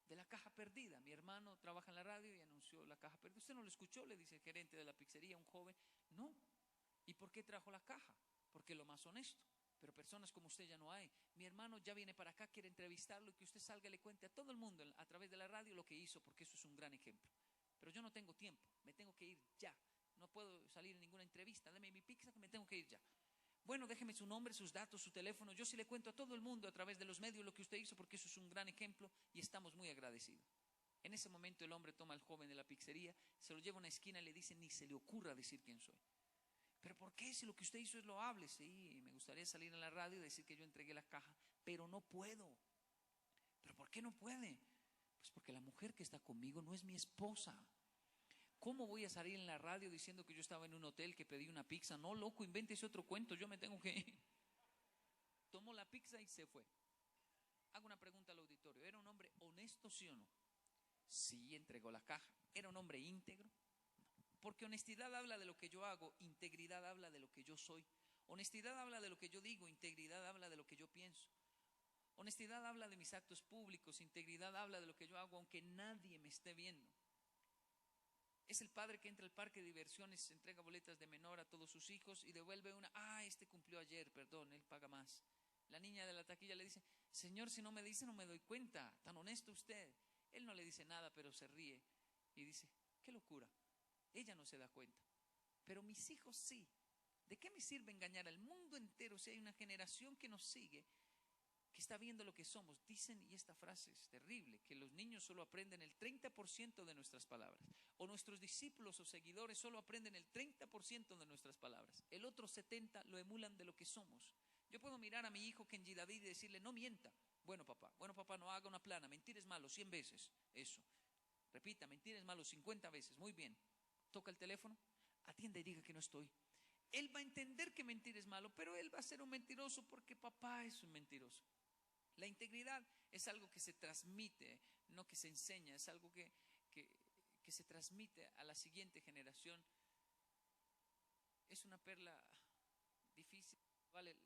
De la caja perdida. Mi hermano trabaja en la radio y anunció la caja perdida. ¿Usted no lo escuchó?, le dice el gerente de la pizzería, un joven. No. ¿Y por qué trajo la caja? Porque es lo más honesto. Pero personas como usted ya no hay. Mi hermano ya viene para acá, quiere entrevistarlo y que usted salga y le cuente a todo el mundo a través de la radio lo que hizo, porque eso es un gran ejemplo. Pero yo no tengo tiempo, me tengo que ir ya. No puedo salir en ninguna entrevista. Deme mi pizza que me tengo que ir ya. Bueno, déjeme su nombre, sus datos, su teléfono. Yo sí le cuento a todo el mundo a través de los medios lo que usted hizo, porque eso es un gran ejemplo y estamos muy agradecidos. En ese momento el hombre toma al joven de la pizzería, se lo lleva a una esquina y le dice: ni se le ocurra decir quién soy. ¿Pero por qué? Si lo que usted hizo es loable. Sí, me gustaría salir en la radio y decir que yo entregué la caja, pero no puedo. ¿Pero por qué no puede? Pues porque la mujer que está conmigo no es mi esposa. ¿Cómo voy a salir en la radio diciendo que yo estaba en un hotel, que pedí una pizza? No, loco, invéntese otro cuento, yo me tengo que ir. Tomó la pizza y se fue. Hago una pregunta al auditorio: ¿era un hombre honesto, sí o no? Sí, entregó la caja. ¿Era un hombre íntegro? Porque honestidad habla de lo que yo hago, integridad habla de lo que yo soy. Honestidad habla de lo que yo digo, integridad habla de lo que yo pienso. Honestidad habla de mis actos públicos, integridad habla de lo que yo hago aunque nadie me esté viendo. Es el padre que entra al parque de diversiones, entrega boletas de menor a todos sus hijos y devuelve una: este cumplió ayer, perdón, él paga más. La niña de la taquilla le dice: señor, si no me dice no me doy cuenta, tan honesto usted. Él no le dice nada, pero se ríe y dice: qué locura, ella no se da cuenta, pero mis hijos sí. ¿De qué me sirve engañar al mundo entero si hay una generación que nos sigue, que está viendo lo que somos? Dicen, y esta frase es terrible, que los niños solo aprenden el 30% de nuestras palabras, o nuestros discípulos o seguidores solo aprenden el 30% de nuestras palabras, el otro 70% lo emulan de lo que somos. Yo puedo mirar a mi hijo Kenji David y decirle: no mienta. Bueno papá, no haga una plana, mentir es malo 100 veces, eso. Repita, mentir es malo 50 veces, muy bien. Toca el teléfono, atienda y diga que no estoy. Él va a entender que mentir es malo, pero él va a ser un mentiroso porque papá es un mentiroso. La integridad es algo que se transmite, no que se enseña, es algo que se transmite a la siguiente generación. Es una perla difícil, vale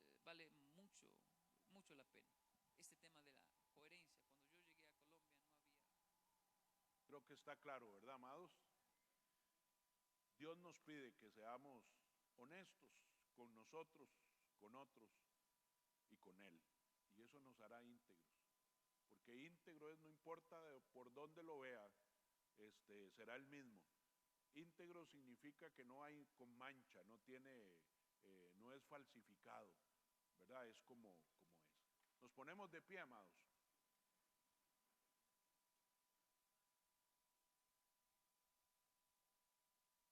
mucho la pena. Este tema de la coherencia, cuando yo llegué a Colombia no había... Creo que está claro, ¿verdad, amados? Dios nos pide que seamos honestos con nosotros, con otros y con Él. Y eso nos hará íntegros. Porque íntegro es, no importa por dónde lo vea, será el mismo. Íntegro significa que no hay con mancha, no es falsificado, ¿verdad? Es como es. Nos ponemos de pie, amados.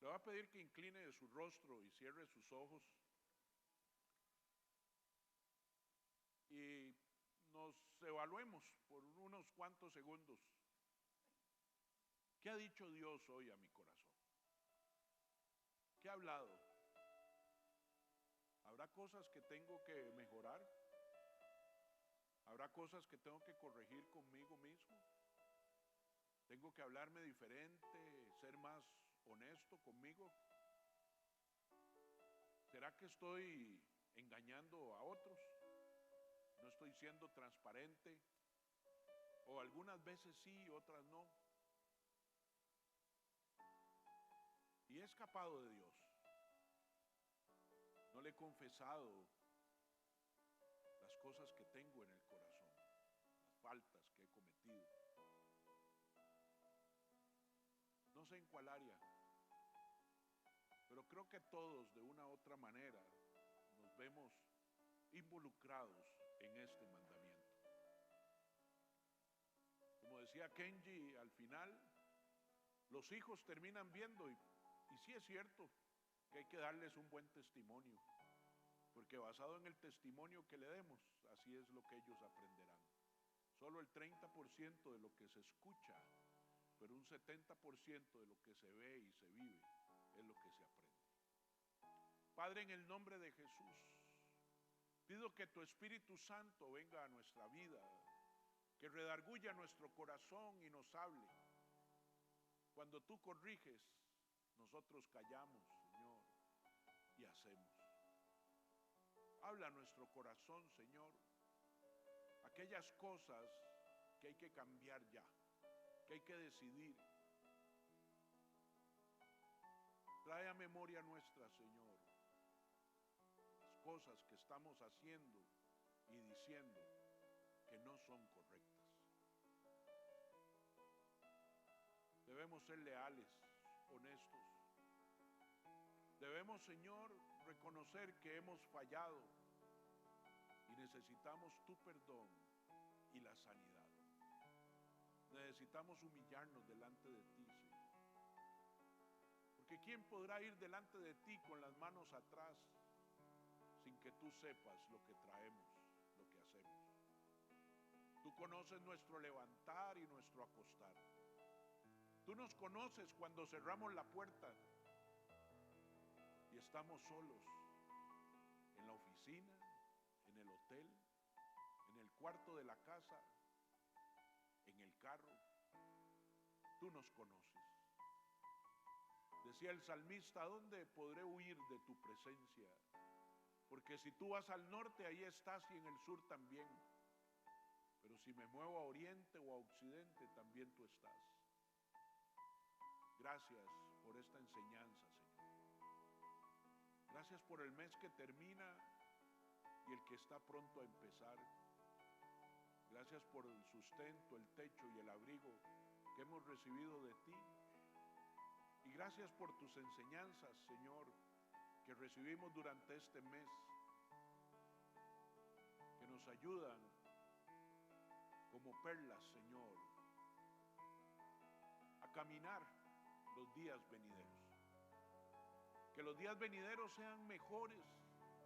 Le voy a pedir que incline su rostro y cierre sus ojos. Y nos evaluemos por unos cuantos segundos. ¿Qué ha dicho Dios hoy a mi corazón? ¿Qué ha hablado? ¿Habrá cosas que tengo que mejorar? ¿Habrá cosas que tengo que corregir conmigo mismo? ¿Tengo que hablarme diferente, ser más honesto conmigo? ¿Será que estoy engañando a otros? ¿No estoy siendo transparente? ¿O algunas veces sí, otras no? Y he escapado de Dios. No le he confesado las cosas que tengo en el corazón, las faltas que he cometido. No sé en cuál área, pero creo que todos de una u otra manera nos vemos involucrados en este mandamiento. Como decía Kenji, al final los hijos terminan viendo y sí es cierto que hay que darles un buen testimonio, porque basado en el testimonio que le demos, así es lo que ellos aprenderán. Solo el 30% de lo que se escucha, pero un 70% de lo que se ve y se vive es lo que se aprende. Padre, en el nombre de Jesús, pido que tu Espíritu Santo venga a nuestra vida, que redarguya nuestro corazón y nos hable. Cuando tú corriges, nosotros callamos, Señor, y hacemos. Habla a nuestro corazón, Señor, aquellas cosas que hay que cambiar ya, que hay que decidir. Trae a memoria nuestra, Señor, las cosas que estamos haciendo y diciendo que no son correctas. Debemos ser leales, honestos. Debemos, Señor, reconocer que hemos fallado y necesitamos tu perdón y la sanidad. Necesitamos humillarnos delante de ti, Señor. Porque ¿quién podrá ir delante de ti con las manos atrás sin que tú sepas lo que traemos, lo que hacemos? Tú conoces nuestro levantar y nuestro acostar. Tú nos conoces cuando cerramos la puerta y estamos solos en la oficina, en el hotel, en el cuarto de la casa, en el carro. Tú nos conoces. Decía el salmista: ¿a dónde podré huir de tu presencia? Porque si tú vas al norte, ahí estás, y en el sur también. Pero si me muevo a oriente o a occidente, también tú estás. Gracias por esta enseñanza, Señor. Gracias por el mes que termina y el que está pronto a empezar. Gracias por el sustento, el techo y el abrigo que hemos recibido de ti. Y gracias por tus enseñanzas, Señor, que recibimos durante este mes, que nos ayudan como perlas, Señor, a caminar los días venideros. Que los días venideros sean mejores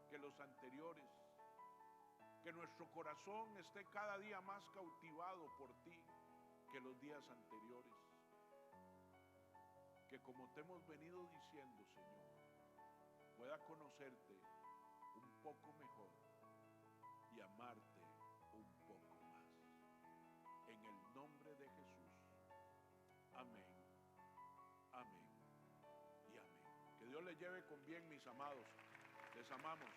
que los anteriores. Que nuestro corazón esté cada día más cautivado por ti que los días anteriores. Que como te hemos venido diciendo, Señor, pueda conocerte un poco mejor y amarte un poco más. En el nombre de Jesús. Amén, amén y amén. Que Dios les lleve con bien, mis amados. Les amamos.